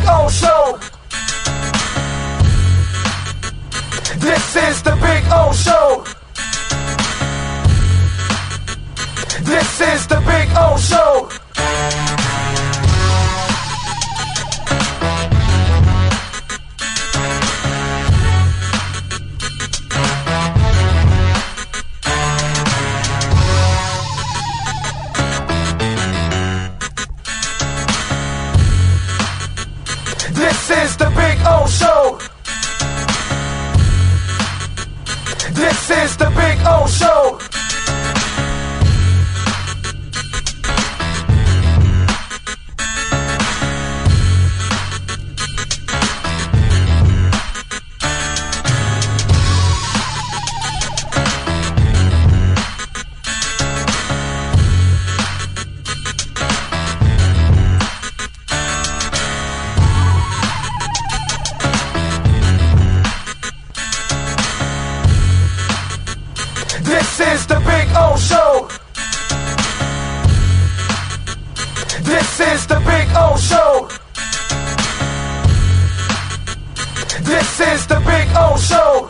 O Show. This is the Big O Show. This is the Big O Show. This is the Big O Show. This is the Big O Show. This is the Big O Show. This is the Big O Show. This is the Big O Show.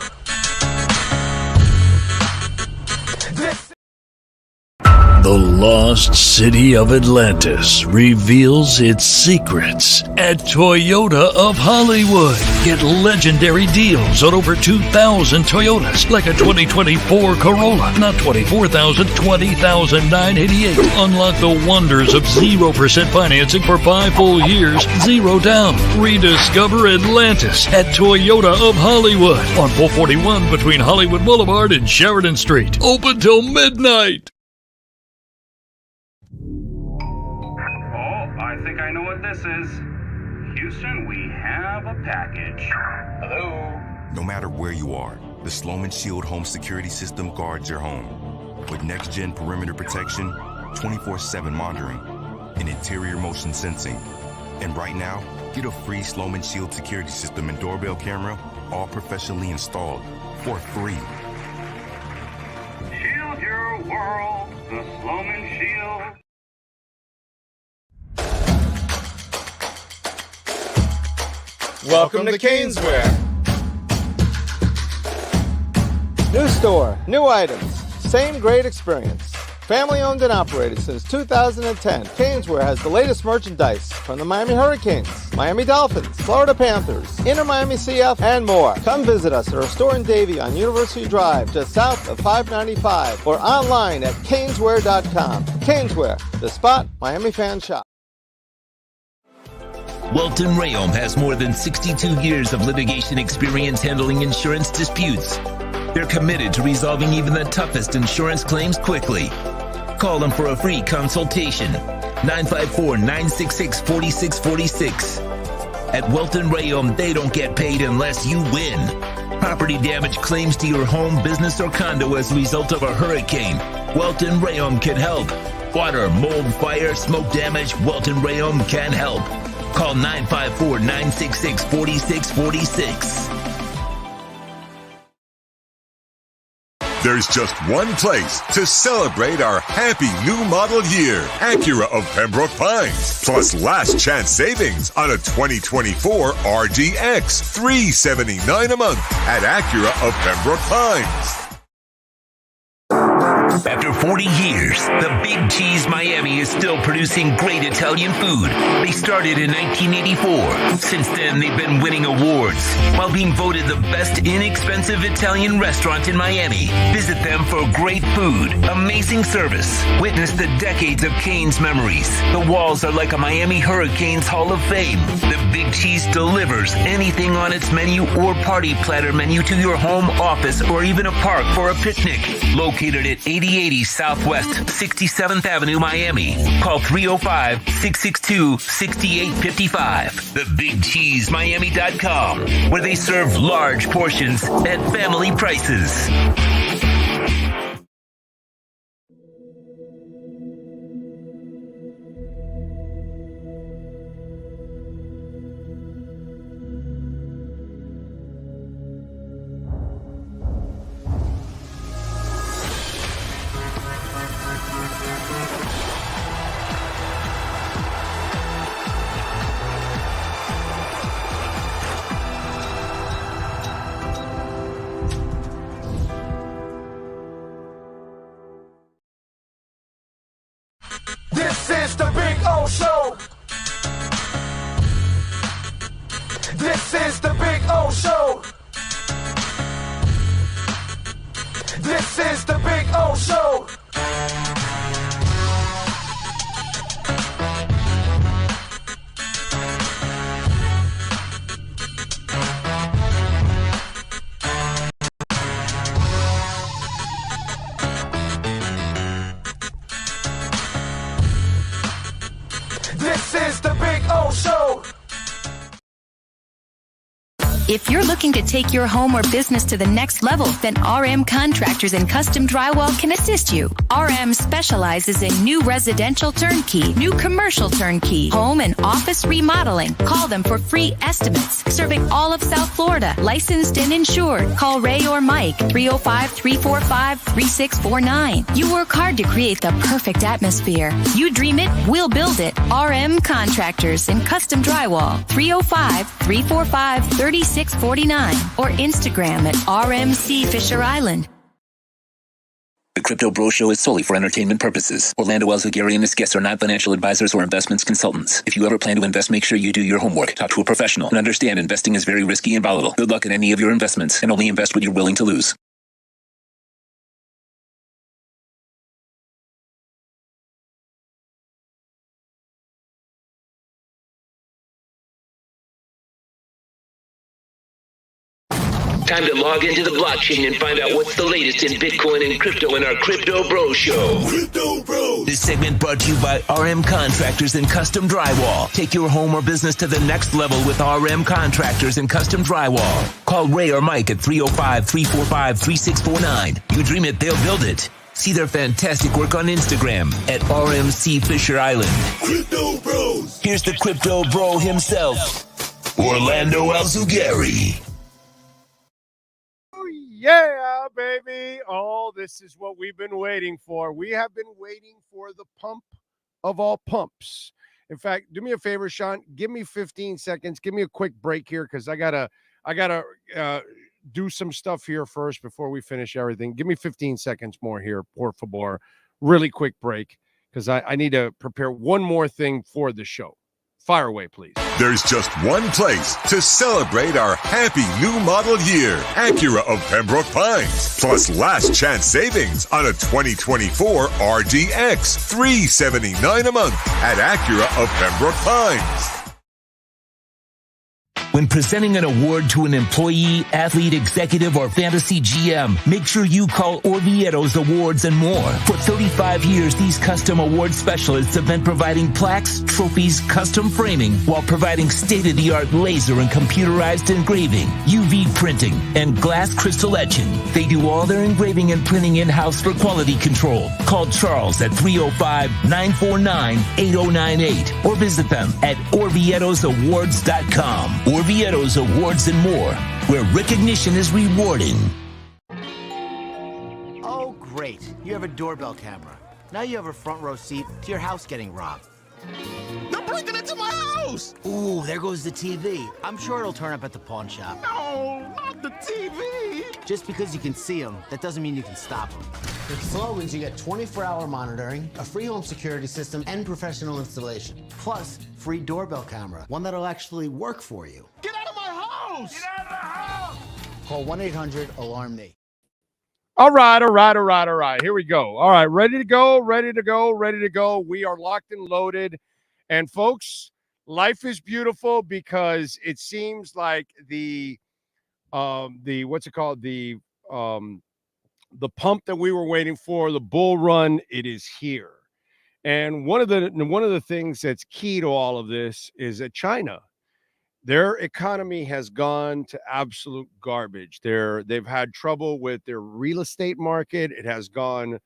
The lost city of Atlantis reveals its secrets at Toyota of Hollywood. Get legendary deals on over 2,000 Toyotas, like a 2024 Corolla. Not $24,000, $20,988. Unlock the wonders of 0% financing for 5 full years, 0 down. Rediscover Atlantis at Toyota of Hollywood on 441 between Hollywood Boulevard and Sheridan Street. Open till midnight. I think I know what this is. Houston, we have a package. Hello? No matter where you are, the Sloman Shield home security system guards your home. With next-gen perimeter protection, 24/7 monitoring, and interior motion sensing. And right now, get a free Sloman Shield security system and doorbell camera, all professionally installed, for free. Shield your world, the Sloman Shield. Welcome to Caneswear. New store, new items, same great experience. Family owned and operated since 2010, Caneswear has the latest merchandise from the Miami Hurricanes, Miami Dolphins, Florida Panthers, Inter Miami CF, and more. Come visit us at our store in Davie on University Drive, just south of 595, or online at caneswear.com. Caneswear, the spot Miami fans shop. Welton Rayom has more than 62 years of litigation experience handling insurance disputes. They're committed to resolving even the toughest insurance claims quickly. Call them for a free consultation. 954-966-4646. At Welton Rayom, they don't get paid unless you win. Property damage claims to your home, business, or condo as a result of a hurricane. Welton Rayom can help. Water, mold, fire, smoke damage, Welton Rayom can help. Call 954-966-4646. There's just one place to celebrate our happy new model year. Acura of Pembroke Pines. Plus last chance savings on a 2024 RDX. $379 a month at Acura of Pembroke Pines. After 40 years, the Big Cheese Miami is still producing great Italian food. They started in 1984. Since then, they've been winning awards while being voted the best inexpensive Italian restaurant in Miami. Visit them for great food, amazing service. Witness the decades of Cane's memories. The walls are like a Miami Hurricanes Hall of Fame. The Big Cheese delivers anything on its menu or party platter menu to your home, office, or even a park for a picnic. Located at 8080 Southwest 67th Avenue, Miami. Call 305-662-6855. TheBigCheeseMiami.com, where they serve large portions at family prices. This is the Big O Show. This is the Big O Show. This is the Big O Show. This is the Big O Show. If you're looking to take your home or business to the next level, then RM Contractors and Custom Drywall can assist you. RM specializes in new residential turnkey, new commercial turnkey, home and office remodeling. Call them for free estimates. Serving all of South Florida, licensed and insured. Call Ray or Mike, 305-345-3649. You work hard to create the perfect atmosphere. You dream it, we'll build it. RM Contractors and Custom Drywall, 305-345-3649. Or Instagram at RMC Fisher Island. The Crypto Bro Show is solely for entertainment purposes. Orlando Alzugari and his guests are not financial advisors or investments consultants. If you ever plan to invest, make sure you do your homework. Talk to a professional and understand investing is very risky and volatile. Good luck in any of your investments and only invest what you're willing to lose. Time to log into the blockchain and find out what's the latest in Bitcoin and crypto in our Crypto Bro Show. Crypto Bros. This segment brought to you by RM Contractors and Custom Drywall. Take your home or business to the next level with RM Contractors and Custom Drywall. Call Ray or Mike at 305-345-3649. You dream it, they'll build it. See their fantastic work on Instagram at RMC Fisher Island. Crypto Bros. Here's the Crypto Bro himself, Orlando Alzugari. Yeah, baby. Oh, this is what we've been waiting for. We have been waiting for the pump of all pumps. In fact, do me a favor, Sean. Give me 15 seconds. Give me a quick break here because I gotta do some stuff here first before we finish everything. Give me 15 seconds more here, por favor. Really quick break because I need to prepare one more thing for the show. Fire away, please. There's just one place to celebrate our happy new model year. Acura of Pembroke Pines. Plus last chance savings on a 2024 RDX. $379 a month at Acura of Pembroke Pines. When presenting an award to an employee, athlete, executive, or fantasy GM, make sure you call Orvieto's Awards and More. For 35 years, these custom award specialists have been providing plaques, trophies, custom framing, while providing state-of-the-art laser and computerized engraving, UV printing, and glass crystal etching. They do all their engraving and printing in-house for quality control. Call Charles at 305-949-8098 or visit them at orvietosawards.com. Orvieto's Awards and More, where recognition is rewarding. Oh, great. You have a doorbell camera. Now you have a front row seat to your house getting robbed. They're breaking into my house! Ooh, there goes the TV. I'm sure it'll turn up at the pawn shop. No, not the TV! Just because you can see them, that doesn't mean you can stop them. With Slogans, you get 24-hour monitoring, a free home security system, and professional installation. Plus, free doorbell camera, one that'll actually work for you. Get out of my house! Get out of the house! Call 1-800-ALARM-ME. All right. Here we go. All right, ready to go. We are locked and loaded. And folks, life is beautiful because it seems like the what's it called? The pump that we were waiting for, the bull run, it is here. And one of the things that's key to all of this is that China, their economy has gone to absolute garbage. They've had trouble with their real estate market. It has gone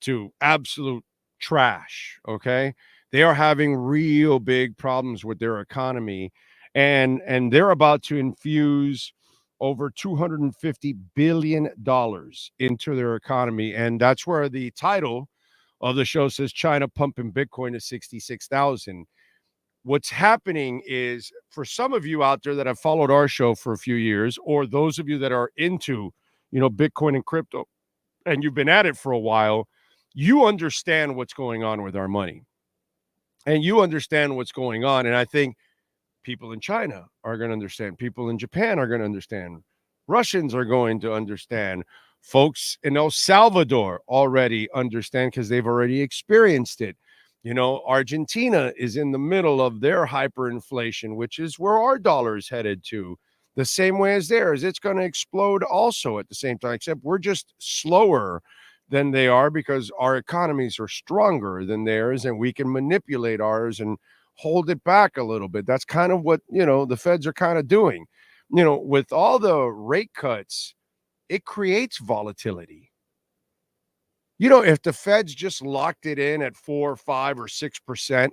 to absolute trash, okay? They are having real big problems with their economy, and they're about to infuse over $250 billion into their economy, and that's where the title of the show says China pumping Bitcoin to 66,000. What's happening is, for some of you out there that have followed our show for a few years, or those of you that are into, Bitcoin and crypto, and you've been at it for a while, you understand what's going on with our money. And you understand what's going on. And I think people in China are going to understand. People in Japan are going to understand. Russians are going to understand. Folks in El Salvador already understand because they've already experienced it. Argentina is in the middle of their hyperinflation, which is where our dollar is headed to. The same way as theirs. It's going to explode also at the same time, except we're just slower than they are because our economies are stronger than theirs, and we can manipulate ours and hold it back a little bit. That's kind of what, the feds are kind of doing. With all the rate cuts, it creates volatility. If the feds just locked it in at 4, 5, or 6%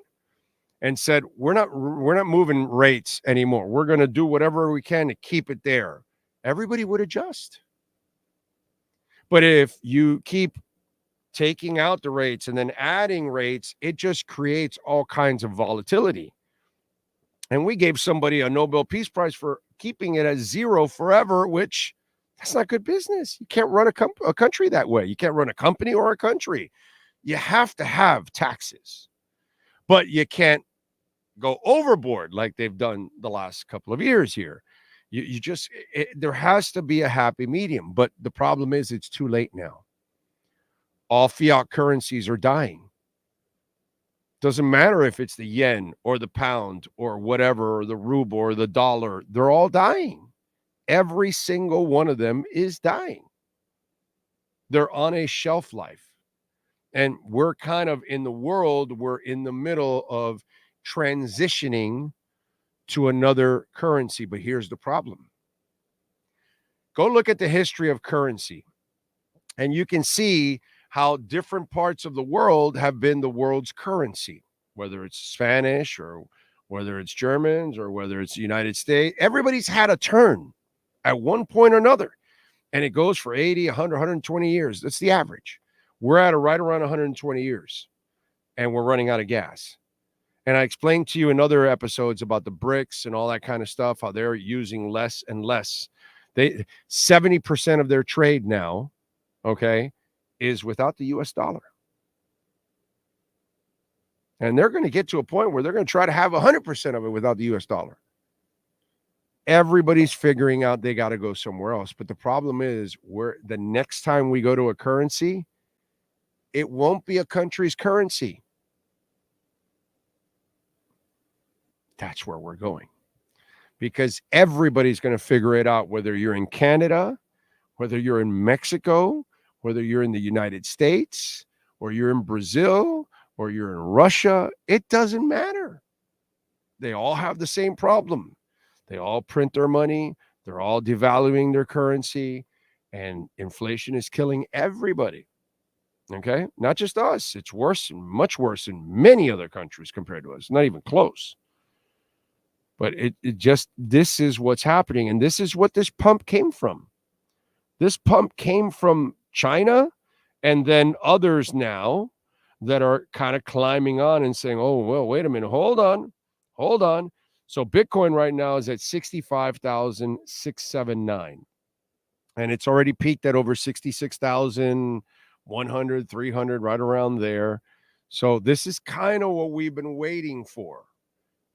and said, we're not moving rates anymore, we're going to do whatever we can to keep it there, everybody would adjust. But if you keep taking out the rates and then adding rates, it just creates all kinds of volatility. And we gave somebody a Nobel Peace Prize for keeping it at zero forever, which that's not good business. You can't run a country that way. You can't run a company or a country. You have to have taxes, but you can't go overboard like they've done the last couple of years here. There has to be a happy medium, but the problem is it's too late now. All fiat currencies are dying. Doesn't matter if it's the yen or the pound or whatever, or the ruble or the dollar, they're all dying. Every single one of them is dying. They're on a shelf life. And we're kind of in the world, we're in the middle of transitioning to another currency. But here's the problem. Go look at the history of currency, and you can see how different parts of the world have been the world's currency, whether it's Spanish or whether it's Germans or whether it's the United States. Everybody's had a turn at one point or another, and it goes for 80, 100, 120 years. That's the average. We're at right around 120 years, and we're running out of gas. And I explained to you in other episodes about the BRICS and all that kind of stuff, how they're using less and less. 70% of their trade now, is without the US dollar. And they're going to get to a point where they're going to try to have 100% of it without the US dollar. Everybody's figuring out they got to go somewhere else. But the problem is, the next time we go to a currency, it won't be a country's currency. That's where we're going. Because everybody's going to figure it out, whether you're in Canada, whether you're in Mexico, whether you're in the United States, or you're in Brazil, or you're in Russia. It doesn't matter. They all have the same problem. They all print their money. They're all devaluing their currency, and inflation is killing everybody. Okay? Not just us. It's worse, much worse in many other countries compared to us. Not even close. But this is what's happening. And this is what this pump came from. This pump came from China, and then others now that are kind of climbing on and saying, oh, well, wait a minute. Hold on. So Bitcoin right now is at 65,679. And it's already peaked at over 66,100, 300, right around there. So this is kind of what we've been waiting for.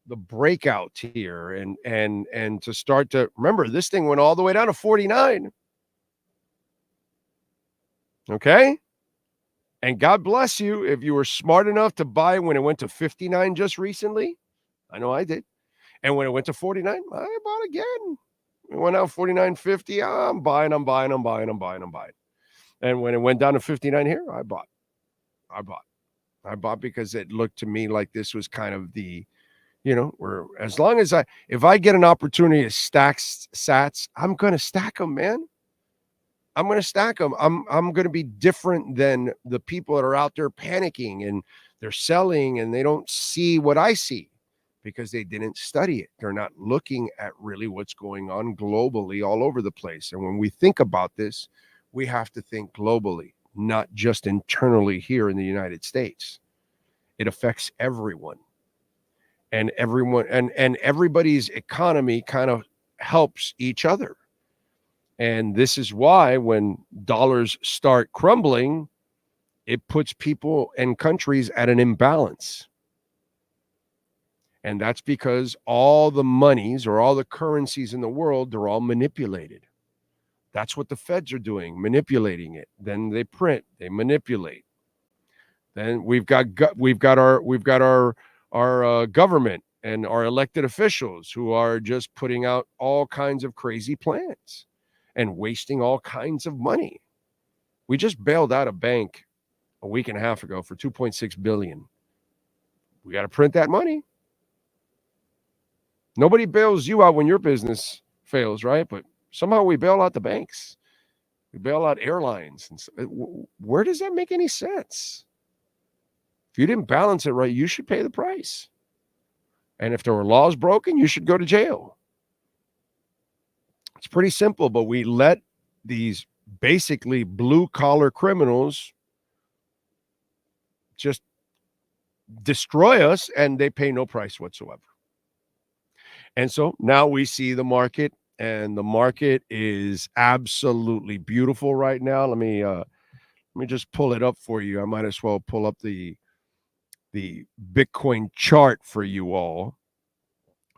The breakout here and to start to remember, this thing went all the way down to 49. Okay. And God bless you if you were smart enough to buy when it went to 59 just recently. I know I did. And when it went to 49, I bought again. It went out 49.50. I'm buying. And when it went down to 59 here, I bought because it looked to me like this was kind of the, where as long as if I get an opportunity to stack sats, I'm going to stack them, man. I'm going to stack them. I'm going to be different than the people that are out there panicking and they're selling and they don't see what I see because they didn't study it. They're not looking at really what's going on globally all over the place. And when we think about this, we have to think globally, not just internally here in the United States. It affects everyone. And everybody's economy kind of helps each other. And this is why when dollars start crumbling, it puts people and countries at an imbalance. And that's because all the monies or all the currencies in the world, they're all manipulated. That's what the feds are doing, manipulating it. Then they print, they manipulate. Then we've got our government and our elected officials who are just putting out all kinds of crazy plans and wasting all kinds of money. We just bailed out a bank a week and a half ago for $2.6 billion. We got to print that money. Nobody bails you out when your business fails, right? But somehow we bail out the banks. We bail out airlines. And so, where does that make any sense? If you didn't balance it right, you should pay the price. And if there were laws broken, you should go to jail. It's pretty simple, but we let these basically blue-collar criminals just destroy us, and they pay no price whatsoever. And so now we see the market, and the market is absolutely beautiful right now. Let me just pull it up for you. I might as well pull up the Bitcoin chart for you all,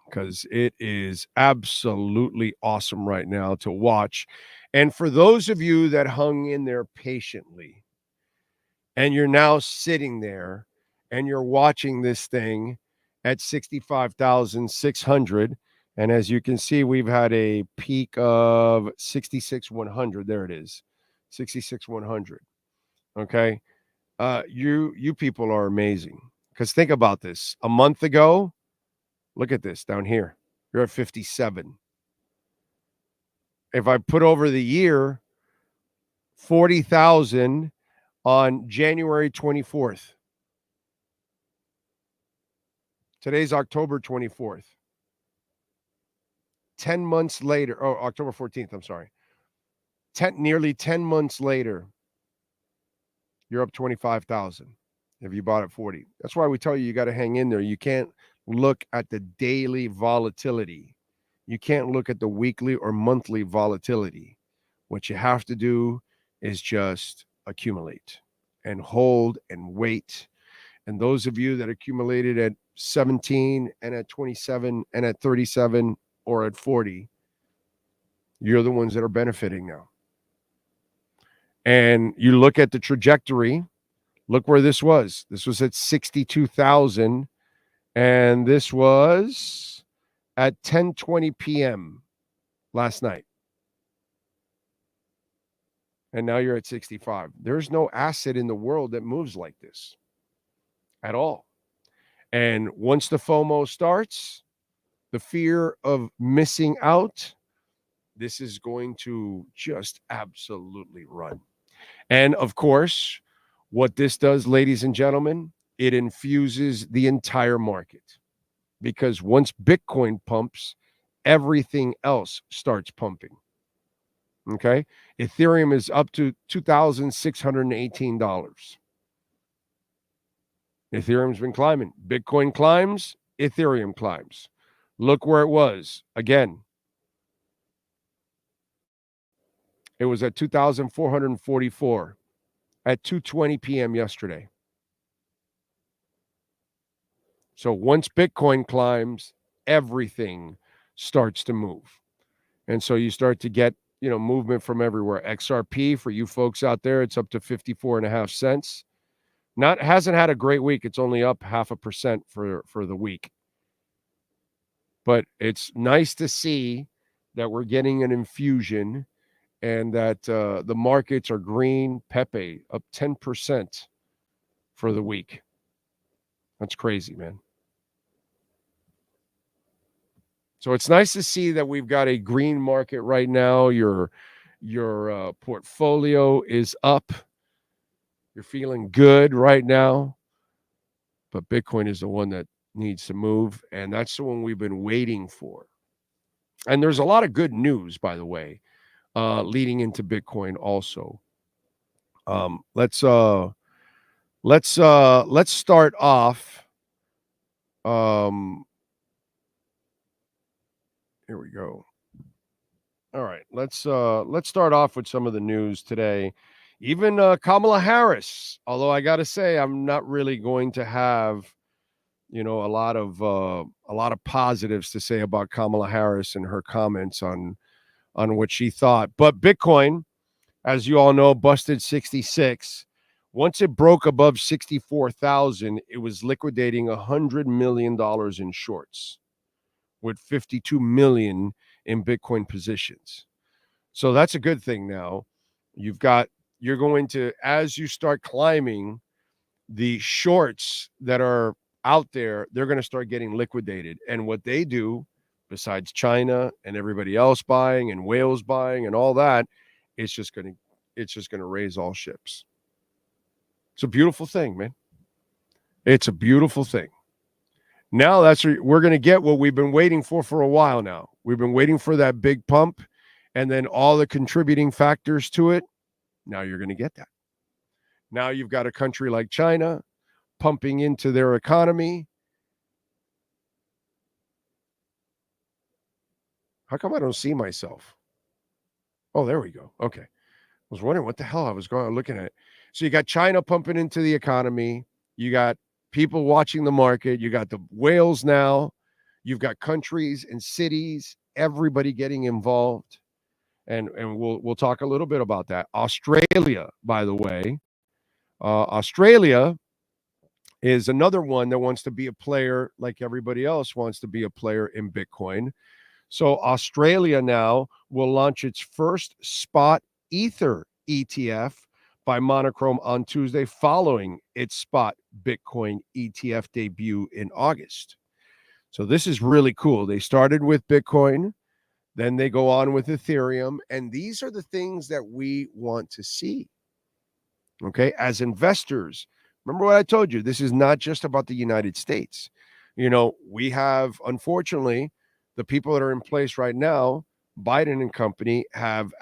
because it is absolutely awesome right now to watch. And for those of you that hung in there patiently, and you're now sitting there and you're watching this thing at 65,600. And as you can see, we've had a peak of 66,100. There it is, 66,100. Okay. You people are amazing. Because think about this. A month ago, look at this down here. You're at 57. If I put over the year, 40,000 on January 24th. Today's October 24th. 10 months later, October 14th, I'm sorry. Nearly 10 months later, you're up 25,000 if you bought at 40. That's why we tell you got to hang in there. You can't look at the daily volatility. You can't look at the weekly or monthly volatility. What you have to do is just accumulate and hold and wait. And those of you that accumulated at 17 and at 27 and at 37 or at 40, you're the ones that are benefiting now. And you look at the trajectory, look where this was. This was at 62,000, and this was at 10:20 p.m. last night. And now you're at 65. There's no asset in the world that moves like this at all. And once the FOMO starts, the fear of missing out, this is going to just absolutely run. And of course, what this does, ladies and gentlemen, it infuses the entire market. Because once Bitcoin pumps, everything else starts pumping. Okay? Ethereum is up to $2,618. Ethereum's been climbing. Bitcoin climbs, Ethereum climbs. Look where it was. Again, it was at 2,444 at 2:20 p.m. yesterday. So once Bitcoin climbs, everything starts to move. And so you start to get, movement from everywhere. XRP, for you folks out there, it's up to 54.5 cents. Hasn't had a great week. It's only up 0.5% for the week. But it's nice to see that we're getting an infusion and that the markets are green. Pepe up 10% for the week. That's crazy, man. So it's nice to see that we've got a green market right now. Your portfolio is up. You're feeling good right now. But Bitcoin is the one that needs to move, and that's the one we've been waiting for. And there's a lot of good news, by the way, leading into Bitcoin also. Let's start off. Here we go. All right, let's start off with some of the news today. Even Kamala Harris, although I got to say, I'm not really going to have a lot of positives to say about Kamala Harris and her comments on what she thought. But Bitcoin, as you all know, busted 66. Once it broke above 64,000, it was liquidating $100 million in shorts with 52 million in Bitcoin positions. So that's a good thing now. You're going to, as you start climbing, the shorts that are out there, they're going to start getting liquidated. And what they do, besides China and everybody else buying and whales buying and all that, it's just going to raise all ships. It's a beautiful thing, man. It's a beautiful thing. Now we're going to get what we've been waiting for a while now. We've been waiting for that big pump and then all the contributing factors to it. Now you're going to get that. Now you've got a country like China pumping into their economy. How come I don't see myself? Oh, there we go. Okay. I was wondering what the hell I was looking at. So you got China pumping into the economy. You got people watching the market. You got the whales now. You've got countries and cities, everybody getting involved. And we'll talk a little bit about that. Australia, by the way. Australia is another one that wants to be a player like everybody else wants to be a player in Bitcoin. So Australia now will launch its first spot Ether ETF by Monochrome on Tuesday, following its spot Bitcoin ETF debut in August. So this is really cool. They started with Bitcoin, then they go on with Ethereum, and these are the things that we want to see. Okay, as investors, remember what I told you, this is not just about the United States. We have, unfortunately, the people that are in place right now, Biden and company, have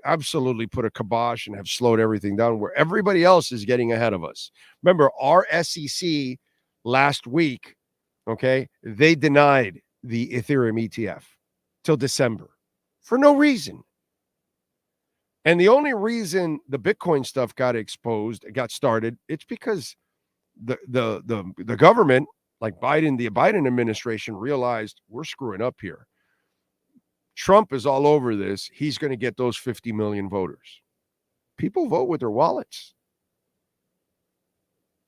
absolutely put a kibosh and have slowed everything down where everybody else is getting ahead of us. Remember, our SEC last week, okay, they denied the Ethereum ETF till December for no reason. And the only reason the Bitcoin stuff got started, it's because the government, like the Biden administration, realized we're screwing up here. Trump is all over this. He's going to get those 50 million voters. People vote with their wallets.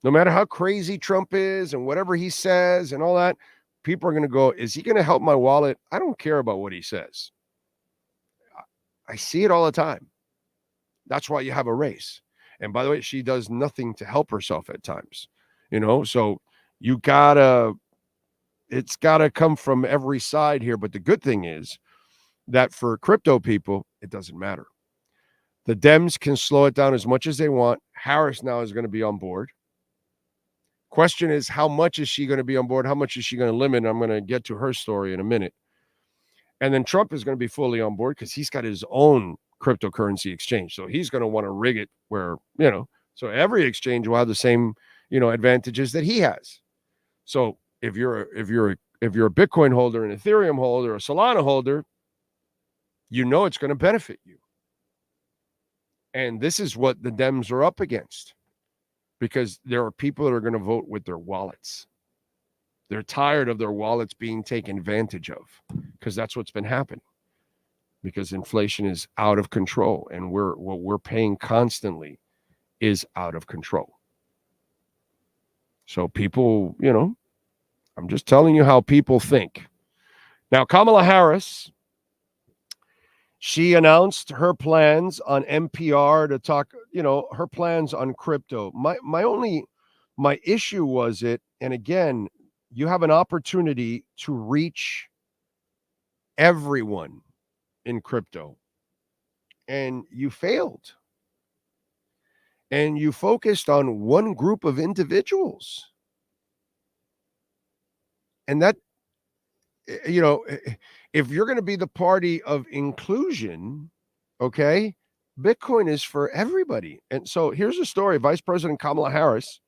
No matter how crazy Trump is and whatever he says and all that, people are going to go, is he going to help my wallet? I don't care about what he says. I see it all the time. That's why you have a race. And by the way, she does nothing to help herself at times. So it's gotta come from every side here. But the good thing is that for crypto people, it doesn't matter. The Dems can slow it down as much as they want. Harris now is going to be on board. Question is, how much is she going to be on board? How much is she going to limit? I'm going to get to her story in a minute. And then Trump is going to be fully on board because he's got his own cryptocurrency exchange. So he's going to want to rig it where, so every exchange will have the same, advantages that he has. So if you're a Bitcoin holder, an Ethereum holder, a Solana holder, it's going to benefit you. And this is what the Dems are up against, because there are people that are going to vote with their wallets. They're tired of their wallets being taken advantage of, because that's what's been happening. Because inflation is out of control, and what we're paying constantly is out of control. So people, I'm just telling you how people think. Now, Kamala Harris, she announced her plans on NPR to talk, her plans on crypto. My issue was it, and again, you have an opportunity to reach everyone in crypto, and you failed. And you focused on one group of individuals. And that, if you're going to be the party of inclusion, okay, Bitcoin is for everybody. And so here's a story. Vice President Kamala Harris,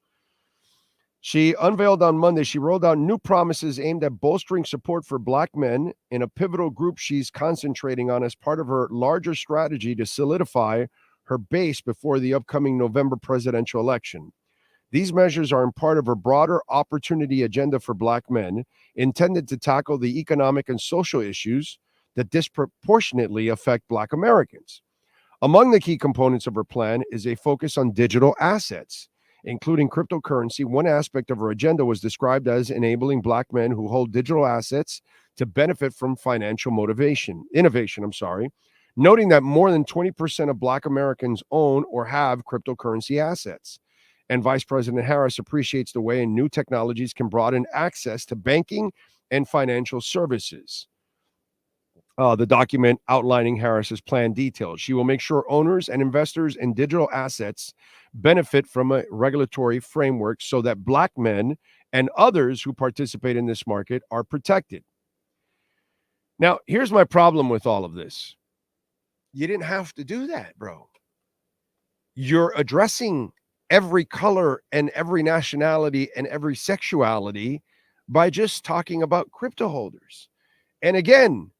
she unveiled on Monday, she rolled out new promises aimed at bolstering support for Black men in a pivotal group she's concentrating on as part of her larger strategy to solidify her base before the upcoming November presidential election. These measures are in part of a broader opportunity agenda for Black men intended to tackle the economic and social issues that disproportionately affect Black Americans. Among the key components of her plan is a focus on digital assets, including cryptocurrency. One aspect of her agenda was described as enabling Black men who hold digital assets to benefit from financial innovation, noting that more than 20% of Black Americans own or have cryptocurrency assets. And Vice President Harris appreciates the way new technologies can broaden access to banking and financial services. The document outlining Harris's plan details. She will make sure owners and investors in digital assets benefit from a regulatory framework so that Black men and others who participate in this market are protected. Now, here's my problem with all of this. You didn't have to do that, bro. You're addressing every color and every nationality and every sexuality by just talking about crypto holders. And again,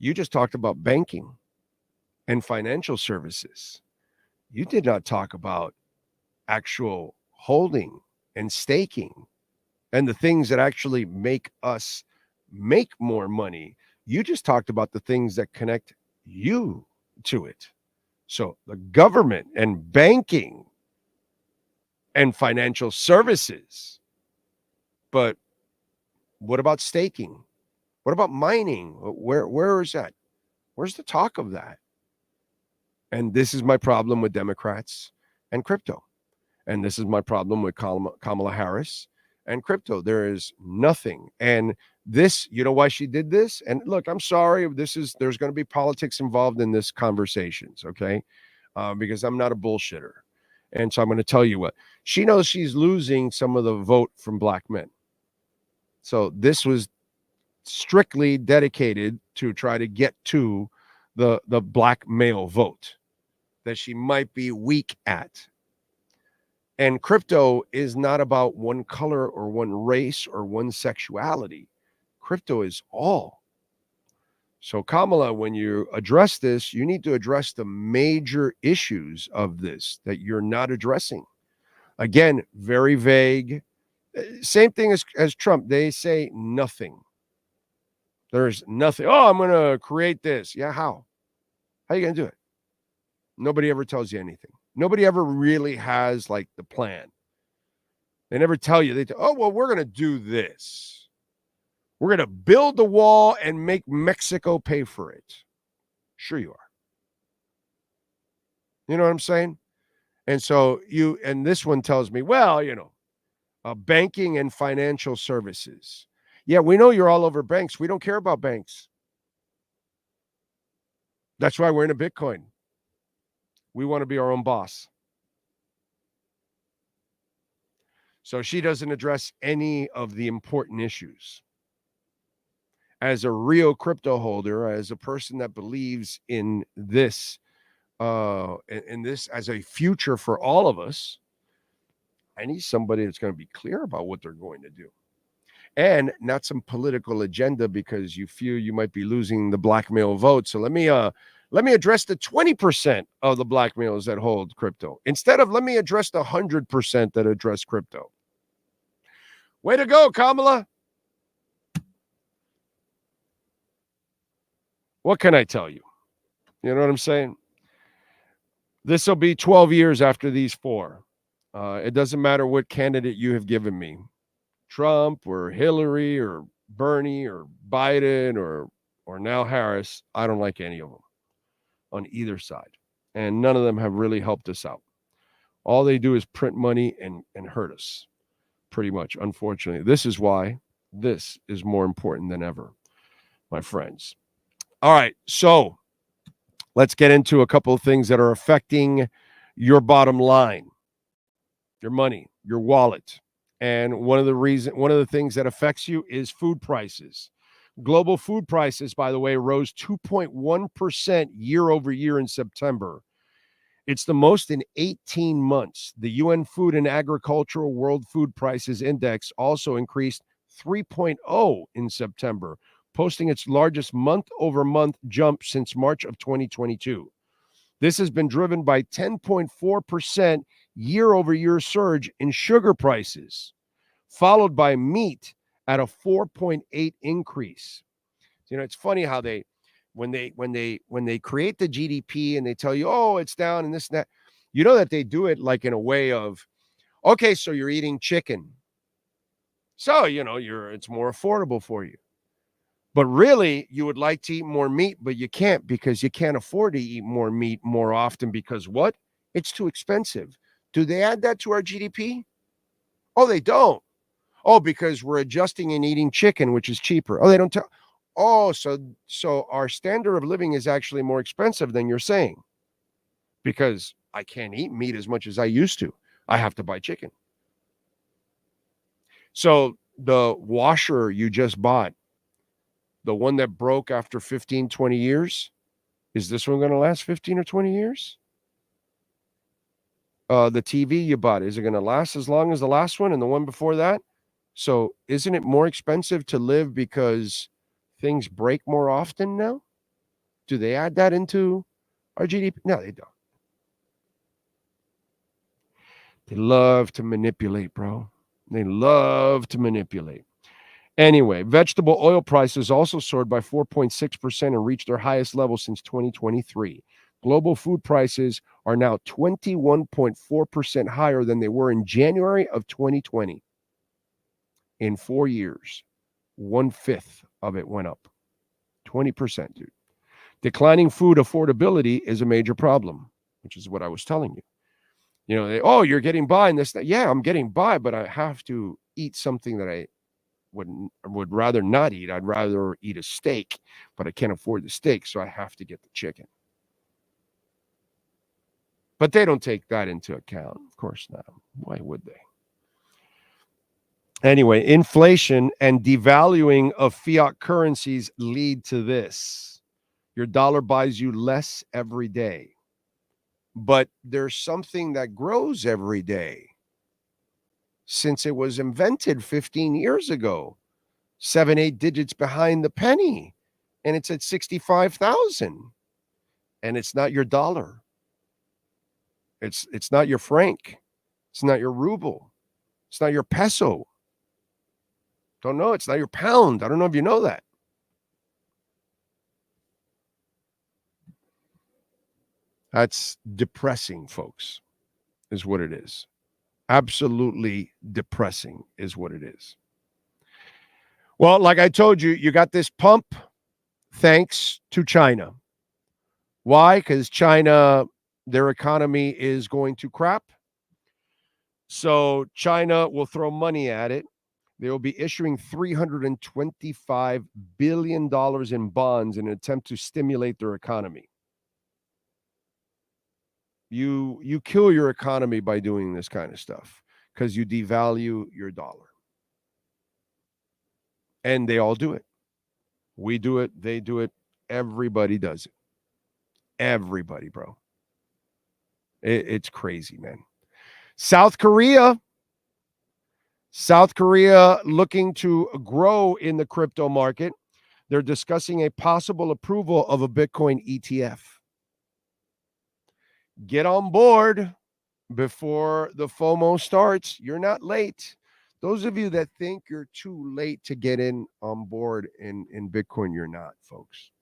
you just talked about banking and financial services. You did not talk about actual holding and staking and the things that actually make us make more money. You just talked about the things that connect you to it. So the government and banking and financial services. But what about staking? What about mining? Where is that? Where's the talk of that? And this is my problem with Democrats and crypto. And this is my problem with Kamala Harris and crypto. There is nothing. And this, you know why she did this? And look, I'm sorry, there's going to be politics involved in this conversations, okay? Because I'm not a bullshitter. And so I'm going to tell you what. She knows she's losing some of the vote from Black men. So this was strictly dedicated to try to get to the Black male vote that she might be weak at. And crypto is not about one color or one race or one sexuality. Crypto is all. So Kamala, when you address this, you need to address the major issues of this that you're not addressing. Again, very vague. Same thing as Trump. They say nothing. There's nothing. Oh, I'm going to create this. Yeah, how? How are you going to do it? Nobody ever tells you anything. Nobody ever really has like the plan. They never tell you. Well, we're going to do this. We're going to build the wall and make Mexico pay for it. Sure you are. You know what I'm saying? And so and this one tells me, well, banking and financial services. Yeah, we know you're all over banks. We don't care about banks. That's why we're into Bitcoin. We want to be our own boss. So she doesn't address any of the important issues. As a real crypto holder, as a person that believes in this as a future for all of us, I need somebody that's going to be clear about what they're going to do. And not some political agenda because you feel you might be losing the Black male vote. So let me address the 20% of the Black males that hold crypto. Instead of let me address the 100% that address crypto. Way to go, Kamala. What can I tell you? You know what I'm saying? This will be 12 years after these four. It doesn't matter what candidate you have given me. Trump or Hillary or Bernie or Biden or now Harris. I don't like any of them on either side. And none of them have really helped us out. All they do is print money and hurt us, pretty much, unfortunately. This is why this is more important than ever, my friends. All right, so let's get into a couple of things that are affecting your bottom line, your money, your wallet. And one of the things that affects you is food prices. Global food prices, by the way, rose 2.1% year over year in September. It's the most in 18 months. The UN Food and Agricultural World Food Prices Index also increased 3.0 in September, posting its largest month-over-month jump since March of 2022. This has been driven by 10.4% year-over-year surge in sugar prices, followed by meat at a 4.8 increase. You know, it's funny how when they create the GDP and they tell you, oh, it's down and this and that, you know that they do it like in a way of, okay, so you're eating chicken. So, you know, it's more affordable for you. But really, you would like to eat more meat, but you can't because you can't afford to eat more meat more often because what? It's too expensive. Do they add that to our GDP? Oh, they don't. Oh, because we're adjusting and eating chicken, which is cheaper. Oh, they don't tell. Oh, so our standard of living is actually more expensive than you're saying because I can't eat meat as much as I used to. I have to buy chicken. So the washer you just bought, the one that broke after 15, 20 years, is this one going to last 15 or 20 years? The TV you bought, is it going to last as long as the last one and the one before that? So isn't it more expensive to live because things break more often now? Do they add that into our GDP? No, they don't. They love to manipulate, bro. They love to manipulate. Anyway, vegetable oil prices also soared by 4.6% and reached their highest level since 2023. Global food prices are now 21.4% higher than they were in January of 2020. In 4 years, 1/5 of it went up. 20%, dude. Declining food affordability is a major problem, which is what I was telling you. You know, you're getting by in this. That. Yeah, I'm getting by, but I have to eat something that I would rather not eat. I'd rather eat a steak, but I can't afford the steak, so I have to get the chicken. But they don't take that into account. Of course not. Why would they? Anyway, inflation and devaluing of fiat currencies lead to this. Your dollar buys you less every day. But there's something that grows every day. Since it was invented 15 years ago, 7, 8 digits behind the penny, and it's at 65,000. And it's not your dollar. It's not your franc. It's not your ruble. It's not your peso. Don't know. It's not your pound. I don't know if you know that. That's depressing, folks, is what it is. Absolutely depressing is what it is. Well, like I told you, you got this pump thanks to China. Why? Because China, their economy is going to crap. So China will throw money at it. They will be issuing $325 billion in bonds in an attempt to stimulate their economy. You kill your economy by doing this kind of stuff because you devalue your dollar. And they all do it. We do it. They do it. Everybody does it. Everybody, bro. It's crazy, man. South Korea looking to grow in the crypto market. They're discussing a possible approval of a Bitcoin ETF. Get on board before the FOMO starts. You're not late. Those of you that think you're too late to get in on board in Bitcoin, you're not, folks.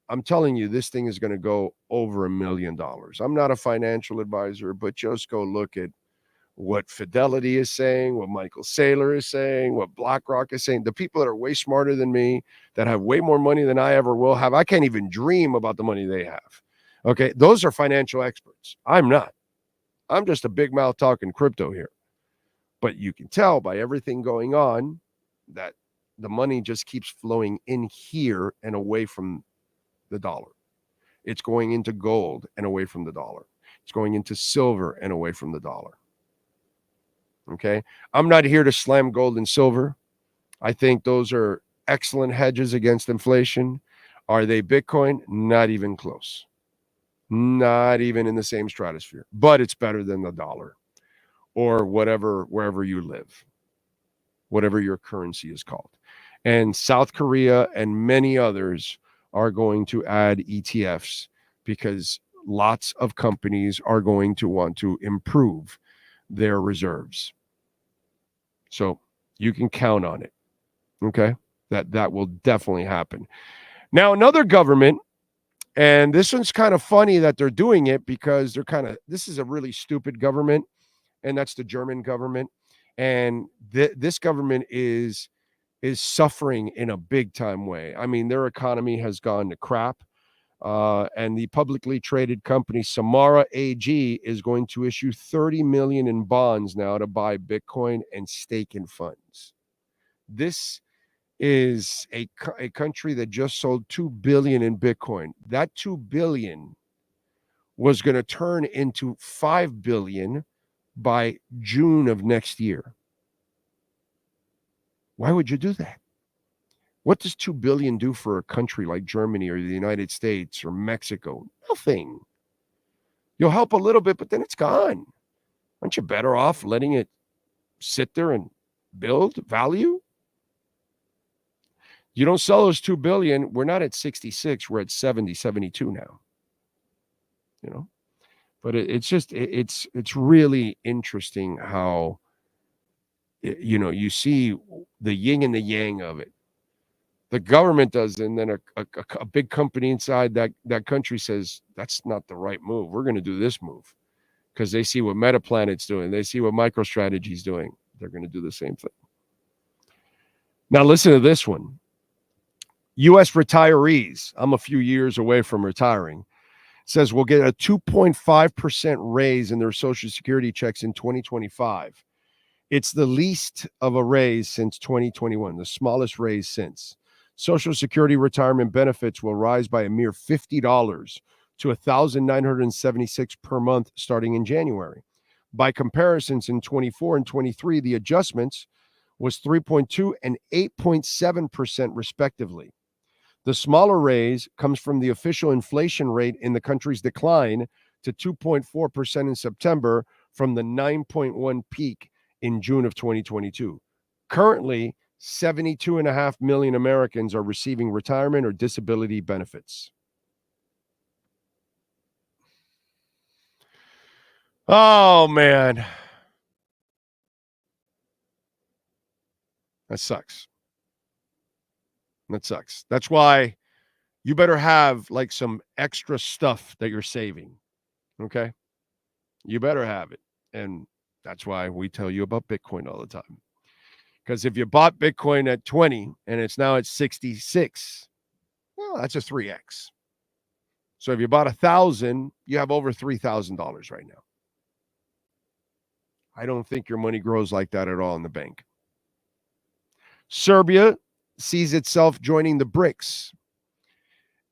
I'm telling you, this thing is going to go over $1 million. I'm not a financial advisor, but just go look at what Fidelity is saying, what Michael Saylor is saying, what BlackRock is saying. The people that are way smarter than me, that have way more money than I ever will have. I can't even dream about the money they have. Okay, those are financial experts. I'm not. I'm just a big mouth talking crypto here. But you can tell by everything going on that the money just keeps flowing in here and away from the dollar. It's going into gold and away from the dollar. It's going into silver and away from the dollar. Okay, I'm not here to slam gold and silver. I think those are excellent hedges against inflation. Are they Bitcoin? Not even close. Not even in the same stratosphere, but it's better than the dollar or whatever, wherever you live, whatever your currency is called. And South Korea and many others are going to add ETFs because lots of companies are going to want to improve their reserves. So you can count on it. Okay? That will definitely happen. Now, another government, and this one's kind of funny that they're doing it because this is a really stupid government, and that's the German government. And this government is suffering in a big time way. I mean, their economy has gone to crap. And the publicly traded company Samara AG is going to issue 30 million in bonds now to buy Bitcoin and stake in funds. This is a country that just sold 2 billion in Bitcoin. That 2 billion was going to turn into 5 billion by June of next year. Why would you do that? What does 2 billion do for a country like Germany or the United States or Mexico? Nothing. You'll help a little bit, but then it's gone. Aren't you better off letting it sit there and build value? You don't sell those 2 billion. We're not at 66. We're at 70, 72 now. You know, but it's really interesting how, you know, you see the yin and the yang of it. The government does, and then a big company inside that country says, that's not the right move. We're going to do this move because they see what MetaPlanet's doing. They see what MicroStrategy's doing. They're going to do the same thing. Now, listen to this one. U.S. retirees, I'm a few years away from retiring, says we'll get a 2.5% raise in their Social Security checks in 2025. It's the least of a raise since 2021, the smallest raise since. Social Security retirement benefits will rise by a mere $50 to $1,976 per month starting in January. By comparisons, in 24 and 23, the adjustments was 3.2 and 8.7% respectively. The smaller raise comes from the official inflation rate in the country's decline to 2.4% in September from the 9.1 peak in June of 2022. Currently, 72.5 million Americans are receiving retirement or disability benefits. Oh, man. That sucks. That sucks. That's why you better have like some extra stuff that you're saving. Okay? You better have it. And that's why we tell you about Bitcoin all the time. Because if you bought Bitcoin at 20 and it's now at 66, well, that's a 3x. So if you bought 1,000, you have over $3,000 right now. I don't think your money grows like that at all in the bank. Serbia sees itself joining the BRICS,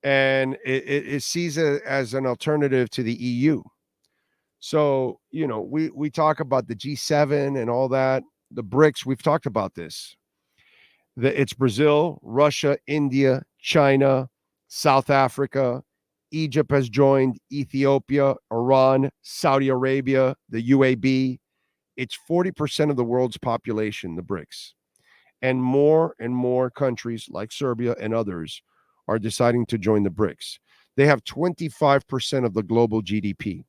and it sees it as an alternative to the EU. So, you know, we talk about the G7 and all that. The BRICS, we've talked about this. It's Brazil, Russia, India, China, South Africa. Egypt has joined, Ethiopia, Iran, Saudi Arabia, the UAE. It's 40% of the world's population, the BRICS. And more countries like Serbia and others are deciding to join the BRICS. They have 25% of the global GDP.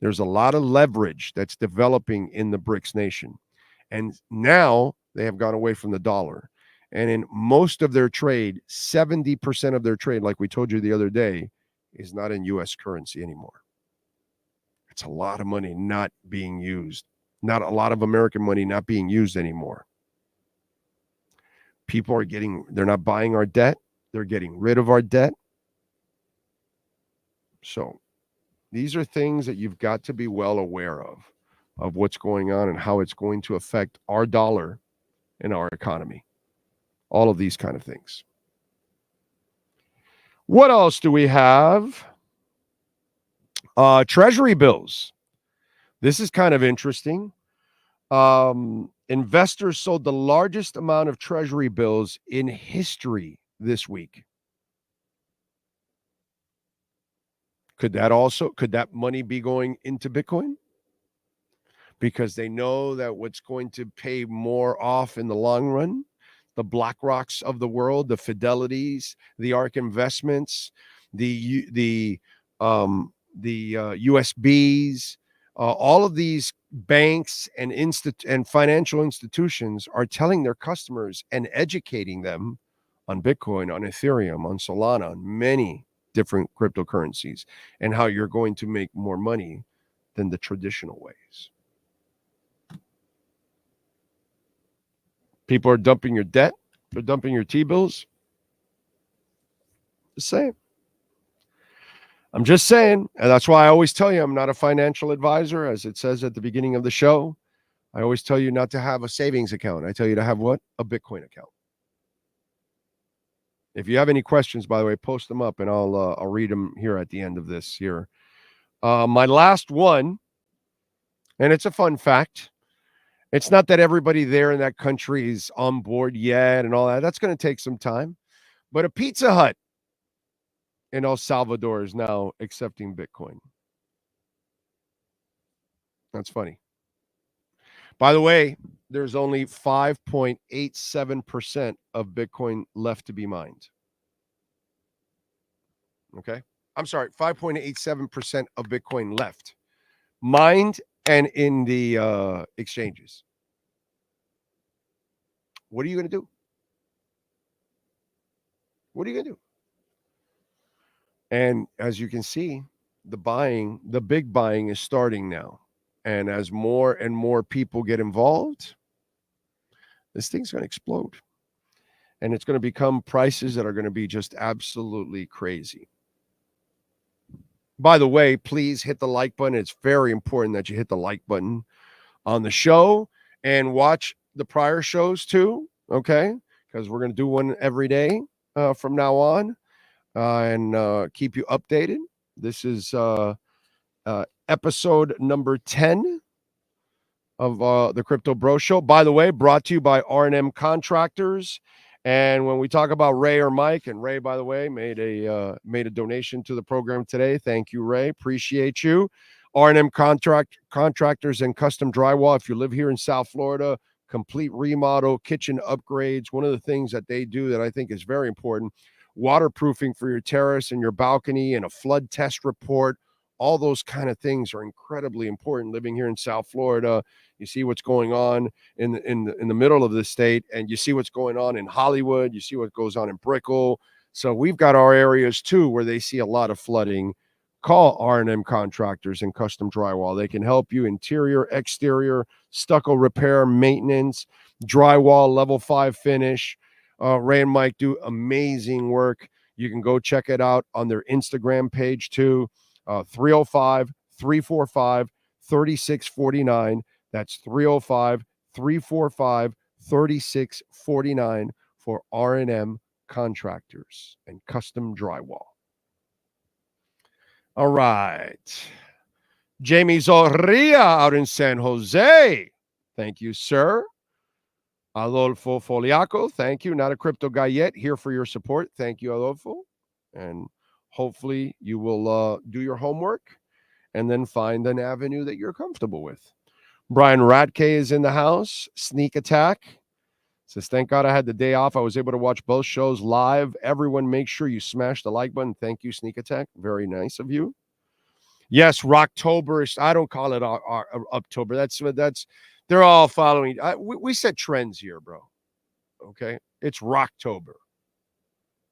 There's a lot of leverage that's developing in the BRICS nation. And now they have gone away from the dollar. And in most of their trade, 70% of their trade, like we told you the other day, is not in U.S. currency anymore. It's a lot of money not being used. Not a lot of American money not being used anymore. People are they're not buying our debt. They're getting rid of our debt. So these are things that you've got to be well aware of what's going on and how it's going to affect our dollar and our economy. All of these kind of things. What else do we have? Treasury bills. This is kind of interesting. Investors sold the largest amount of treasury bills in history this week. Could that money be going into Bitcoin? Because they know that what's going to pay more off in the long run, the BlackRocks of the world, the Fidelities, the ARK Investments, the the USBs, all of these banks and financial institutions are telling their customers and educating them on Bitcoin, on Ethereum, on Solana, on many different cryptocurrencies, and how you're going to make more money than the traditional ways. People are dumping your debt. They're dumping your T-bills. The same. I'm just saying, and that's why I always tell you I'm not a financial advisor, as it says at the beginning of the show. I always tell you not to have a savings account. I tell you to have what? A Bitcoin account. If you have any questions, by the way, post them up, and I'll read them here at the end of this here. My last one, and it's a fun fact. It's not that everybody there in that country is on board yet and all that. That's going to take some time. But a Pizza Hut in El Salvador is now accepting Bitcoin. That's funny. By the way, there's only 5.87% of Bitcoin left to be mined. Okay? I'm sorry, 5.87% of Bitcoin left. Mined and in the exchanges. What are you going to do? What are you going to do? And as you can see, the big buying is starting now. And as more and more people get involved, this thing's going to explode. And it's going to become prices that are going to be just absolutely crazy. By the way, please hit the like button. It's very important that you hit the like button on the show and watch the prior shows too, okay? Because we're going to do one every day from now on and keep you updated. This is episode number 10 of the Crypto Bro Show. By the way, brought to you by R&M Contractors. And when we talk about Ray or Mike, and Ray, by the way, made a donation to the program today. Thank you, Ray. Appreciate you. R&M Contractors and Custom Drywall. If you live here in South Florida, complete remodel, kitchen upgrades. One of the things that they do that I think is very important, waterproofing for your terrace and your balcony and a flood test report. All those kind of things are incredibly important living here in South Florida. You see what's going on in the middle of the state, and you see what's going on in Hollywood. You see what goes on in Brickell. So we've got our areas too where they see a lot of flooding. Call R&M Contractors and Custom Drywall. They can help you interior, exterior, stucco repair, maintenance, drywall, level 5 finish. Ray and Mike do amazing work. You can go check it out on their Instagram page too. 305-345-3649. That's 305-345-3649 for R&M Contractors and Custom Drywall. All right. Jamie Zorria out in San Jose. Thank you, sir. Adolfo Foliaco, thank you. Not a crypto guy yet. Here for your support. Thank you, Adolfo. And hopefully you will do your homework and then find an avenue that you're comfortable with. Brian Radke is in the house. Sneak Attack says, thank God I had the day off. I was able to watch both shows live. Everyone, make sure you smash the like button. Thank you, Sneak Attack. Very nice of you. Yes, Rocktober. I don't call it October. That's they're all following. We set trends here, bro. Okay, it's Rocktober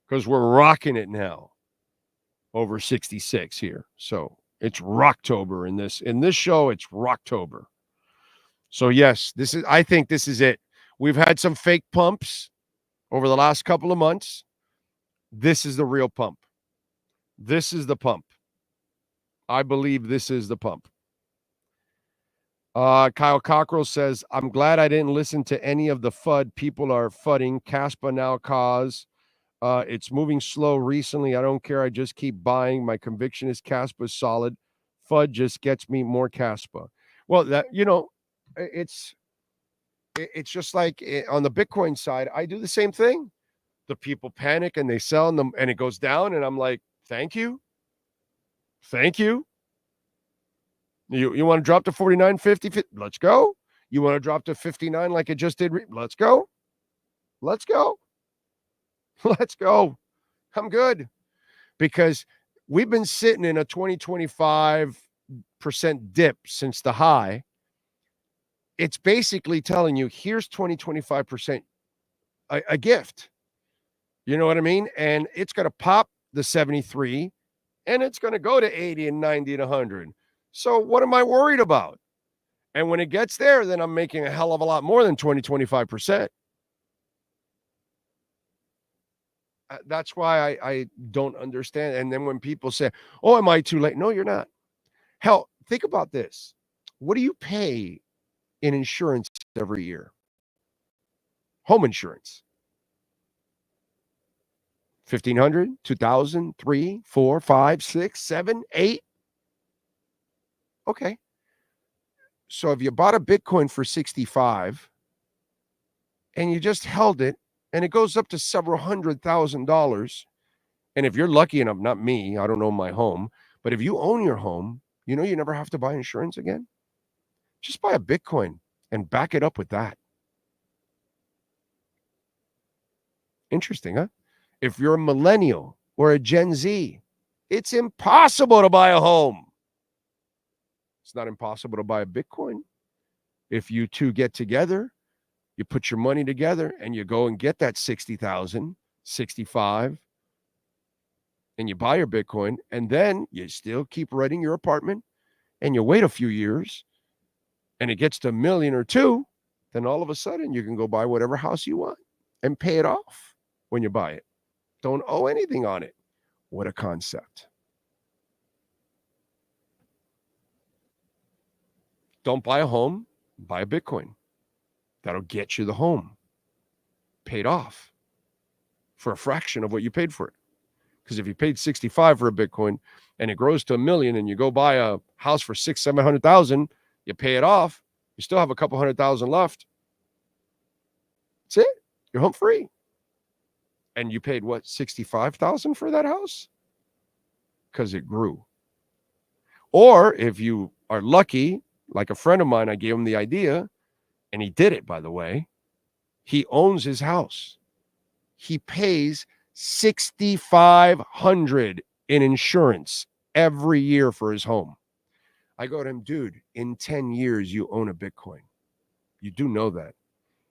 because we're rocking it now. Over 66 here, so it's Rocktober in this show. It's Rocktober. So yes, I think this is it. We've had some fake pumps over the last couple of months. This is the real pump. This is the pump. I believe this is the pump. Kyle Cockrell says, I'm glad I didn't listen to any of the FUD. People are fudding. Caspa now cause. It's moving slow recently. I don't care. I just keep buying. My conviction is Caspa is solid. FUD just gets me more Caspa. Well, it's just like on the Bitcoin side, I do the same thing. The people panic and they sell them and it goes down. And I'm like, thank you. Thank you. You want to drop to 49.50? Let's go. You want to drop to 59 like it just did? Let's go. Let's go. Let's go. I'm good. Because We've been sitting in a 20-25% dip since the high. It's basically telling you, here's 20-25% a gift. You know what I mean? And it's going to pop the 73, and it's going to go to 80 and 90 and 100. So what am I worried about? And when it gets there, then I'm making a hell of a lot more than 20-25%. That's why I don't understand. And then when people say, oh, am I too late? No, you're not. Hell, think about this. What do you pay in insurance every year? Home insurance. $1,500, $2,000, $3,000, $4,000, $5,000, $6,000, $7,000, $8,000. Okay. So if you bought a Bitcoin for 65 and you just held it, and it goes up to several $100,000, and if you're lucky enough, not me, I don't own my home, but if you own your home, you know you never have to buy insurance again. Just buy a Bitcoin and back it up with that. Interesting, huh? If you're a millennial or a Gen Z, it's impossible to buy a home. It's not impossible to buy a Bitcoin. If you two get together, you put your money together and you go and get that 60,000, 65, and you buy your Bitcoin, and then you still keep renting your apartment and you wait a few years and it gets to $1 million or $2 million, then all of a sudden you can go buy whatever house you want and pay it off when you buy it. Don't owe anything on it. What a concept. Don't buy a home, buy a Bitcoin. That'll get you the home paid off for a fraction of what you paid for it. Because if you paid 65 for a Bitcoin and it grows to $1 million and you go buy a house for $600,000-$700,000, you pay it off, you still have a couple $100,000 left. That's it. You're home free. And you paid what, $65,000 for that house? Because it grew. Or if you are lucky, like a friend of mine, I gave him the idea, and he did it, by the way. He owns his house. He pays $6,500 in insurance every year for his home. I go to him, dude, in 10 years, you own a Bitcoin. You do know that.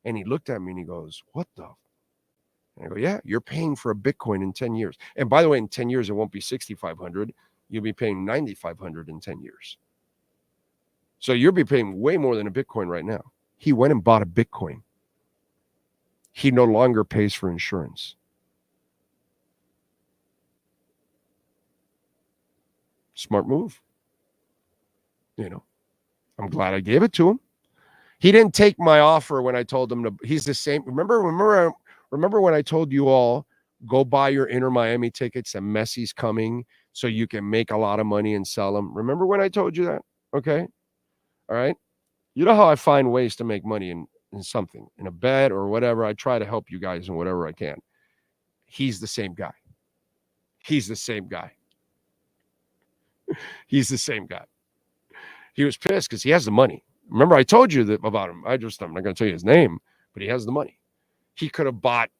And he looked at me and he goes, what the? And I go, yeah, you're paying for a Bitcoin in 10 years. And by the way, in 10 years, it won't be $6,500. You'll be paying $9,500 in 10 years. So you'll be paying way more than a Bitcoin right now. He went and bought a Bitcoin. He no longer pays for insurance. Smart move. You know, I'm glad I gave it to him. He didn't take my offer when I told him to. He's the same. Remember when I told you all, go buy your Inter Miami tickets and Messi's coming so you can make a lot of money and sell them. Remember when I told you that? Okay. All right. You know how I find ways to make money in something, in a bet or whatever. I try to help you guys in whatever I can. He's the same guy. He's the same guy. He's the same guy. He was pissed because he has the money. Remember, I told you that about him. I'm not going to tell you his name, but he has the money. He could have bought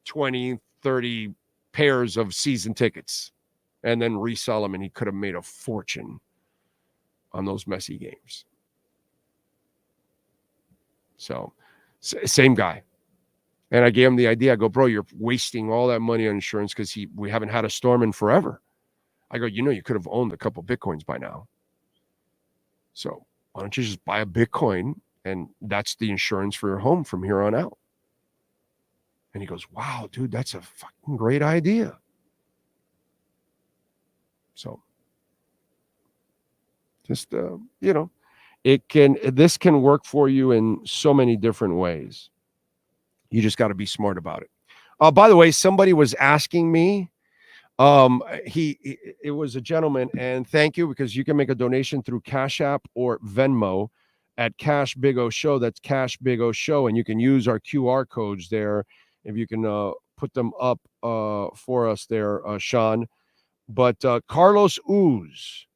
20, 30 pairs of season tickets and then resell them, and he could have made a fortune on those Messi games. So, same guy. And I gave him the idea. I go, bro, you're wasting all that money on insurance because we haven't had a storm in forever. I go, you could have owned a couple Bitcoins by now. So why don't you just buy a Bitcoin and that's the insurance for your home from here on out? And he goes, wow, dude, that's a fucking great idea. So just, this can work for you in so many different ways. You just got to be smart about it. By the way, somebody was asking me, it was a gentleman, and thank you, because you can make a donation through Cash App or Venmo at Cash Big O Show. That's Cash Big O Show, and you can use our QR codes there if you can put them up for us there, Sean. But Carlos Ooze,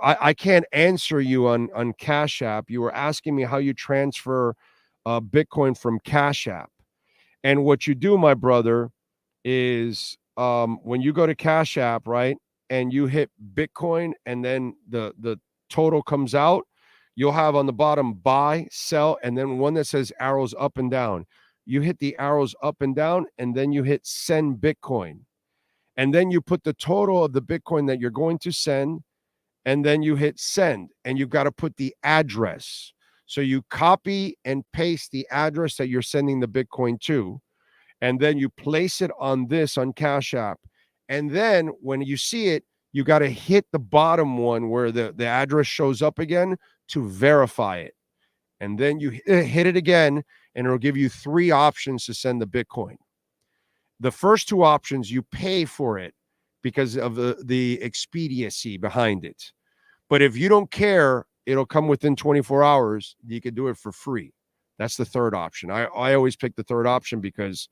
I can't answer you on Cash App. You were asking me how you transfer Bitcoin from Cash App. And what you do, my brother, is when you go to Cash App, right, and you hit Bitcoin and then the total comes out, you'll have on the bottom buy, sell, and then one that says arrows up and down. You hit the arrows up and down, and then you hit send Bitcoin. And then you put the total of the Bitcoin that you're going to send, and then you hit send, and you've got to put the address. So you copy and paste the address that you're sending the Bitcoin to, and then you place it on Cash App. And then when you see it, you got to hit the bottom one where the address shows up again to verify it. And then you hit it again, and it'll give you 3 options to send the Bitcoin. The first 2 options, you pay for it because of the expediency behind it. But if you don't care, it'll come within 24 hours. You can do it for free. That's the third option. I always pick the third option because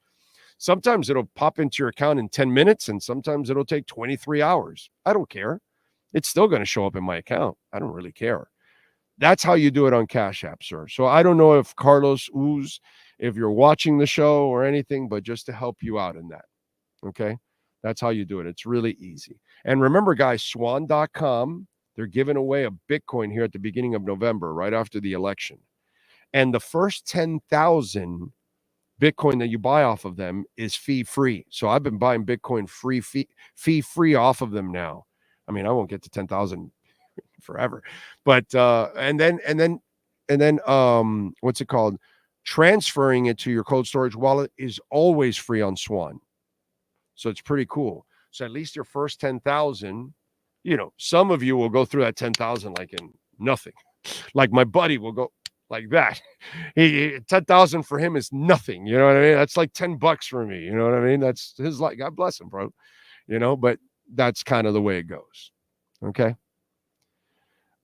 sometimes it'll pop into your account in 10 minutes, and sometimes it'll take 23 hours. I don't care. It's still going to show up in my account. I don't really care. That's how you do it on Cash App, sir. So I don't know if Carlos Uz, if you're watching the show or anything, but just to help you out in that. Okay? That's how you do it. It's really easy. And remember, guys, swan.com, they're giving away a Bitcoin here at the beginning of November, right after the election. And the first 10,000 Bitcoin that you buy off of them is fee-free. So I've been buying Bitcoin fee-free off of them now. I mean, I won't get to 10,000 forever, but and then what's it called? Transferring it to your cold storage wallet is always free on Swan. So it's pretty cool. So at least your first 10,000, some of you will go through that 10,000 like in nothing. Like my buddy will go like that. 10,000 for him is nothing. You know what I mean? That's like $10 for me. You know what I mean? That's his life. God bless him, bro. But that's kind of the way it goes. Okay.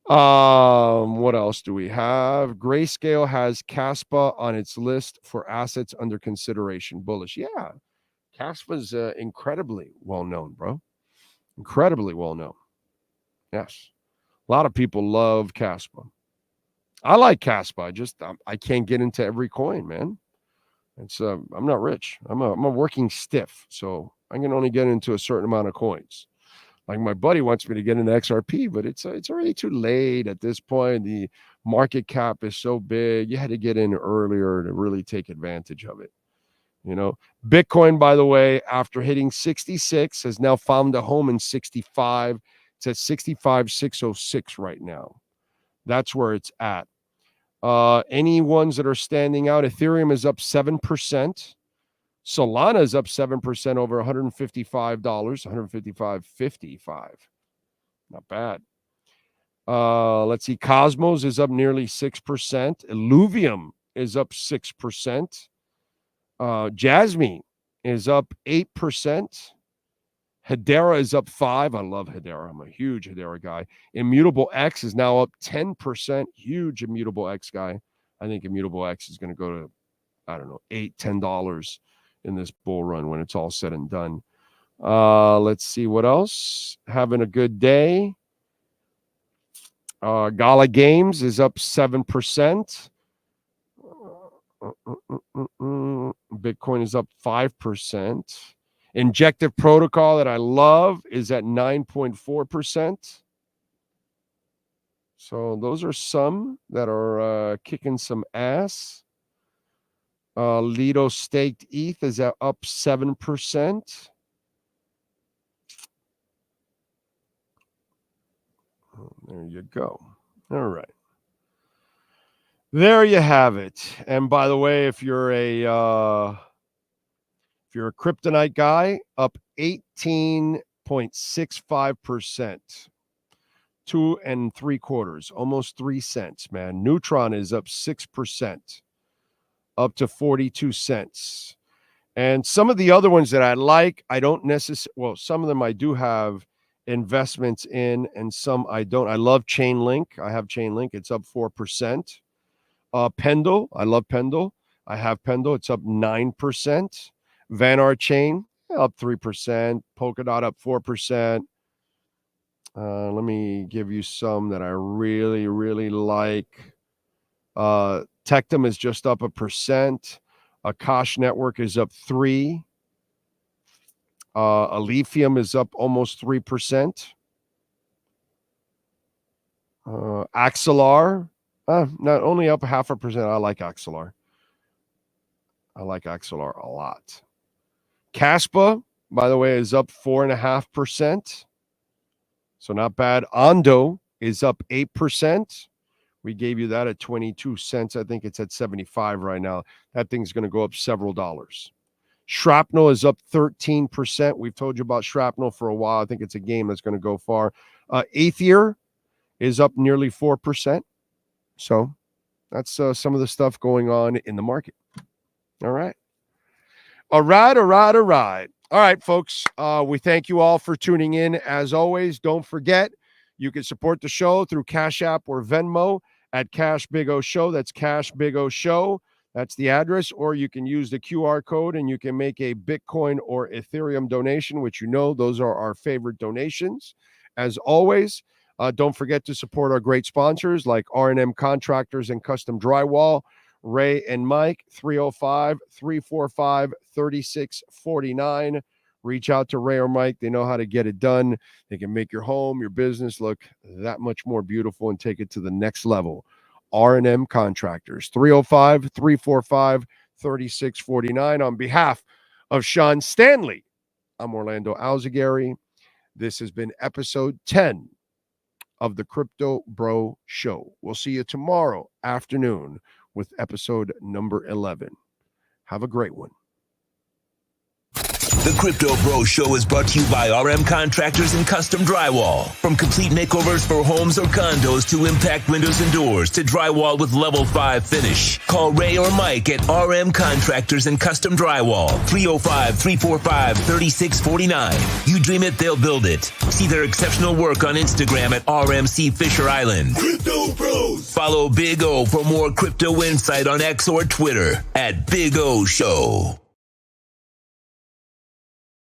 What else do we have? Grayscale has Caspa on its list for assets under consideration. Bullish. Yeah. Caspa's incredibly well known, bro. Incredibly well known. Yes. A lot of people love Caspa. I like Caspa. I can't get into every coin, man. It's I'm not rich. I'm a working stiff, so I can only get into a certain amount of coins. Like my buddy wants me to get into XRP, but it's already too late at this point. The market cap is so big. You had to get in earlier to really take advantage of it. Bitcoin, by the way, after hitting 66, has now found a home in 65. It's at 65,606 right now. That's where it's at. Any ones that are standing out, Ethereum is up 7%. Solana is up 7% over $155, $155.55. Not bad. Let's see. Cosmos is up nearly 6%. Illuvium is up 6%. Jasmine is up 8%. Hedera is up 5%. I love Hedera. I'm a huge Hedera guy. Immutable X is now up 10%. Huge Immutable X guy. I think Immutable X is going to go to, I don't know, $8, $10 in this bull run when it's all said and done. Let's see what else. Having a good day. Gala Games is up 7%. Bitcoin is up 5%. Injective Protocol that I love is at 9.4%. So those are some that are kicking some ass. Lido Staked ETH is up 7%. There you go. All right. There you have it. And by the way, if you're a kryptonite guy, up 18.65%. 2 3/4, almost 3 cents, man. Neutron is up 6%, up to 42 cents. And some of the other ones that I like, I don't necessarily, well, some of them I do have investments in, and some I don't. I love Chainlink. I have Chainlink. It's up 4%. Pendle. I love Pendle. I have Pendle. It's up 9%. Vanart Chain up 3%. Polkadot up 4%. Let me give you some that I really, really like. Tectum is just up 1%. Akash Network is up 3%. Lithium is up almost 3%. Axelar, not only up 0.5%. I like Axelar. I like Axelar a lot. Caspa, by the way, is up 4.5%. So not bad. Ondo is up 8%. We gave you that at 22 cents. I think it's at 75 right now. That thing's going to go up several dollars. Shrapnel is up 13%. We've told you about Shrapnel for a while. I think it's a game that's going to go far. Aether is up nearly 4%. So that's some of the stuff going on in the market. All right. All right, folks. We thank you all for tuning in. As always, don't forget, you can support the show through Cash App or Venmo at Cash Big O Show. That's Cash Big O Show. That's the address. Or you can use the QR code and you can make a Bitcoin or Ethereum donation, which those are our favorite donations. As always, don't forget to support our great sponsors like R&M Contractors and Custom Drywall. Ray and Mike, 305-345-3649. Reach out to Ray or Mike. They know how to get it done. They can make your home, your business look that much more beautiful and take it to the next level. R&M Contractors, 305-345-3649. On behalf of Sean Stanley, I'm Orlando Alzagari. This has been episode 10 of the Crypto Bro Show. We'll see you tomorrow afternoon with episode number 11. Have a great one. The Crypto Bro Show is brought to you by RM Contractors and Custom Drywall. From complete makeovers for homes or condos to impact windows and doors to drywall with level 5 finish. Call Ray or Mike at RM Contractors and Custom Drywall. 305-345-3649. You dream it, they'll build it. See their exceptional work on Instagram at RMC Fisher Island. Crypto Bros. Follow Big O for more crypto insight on X or Twitter at Big O Show.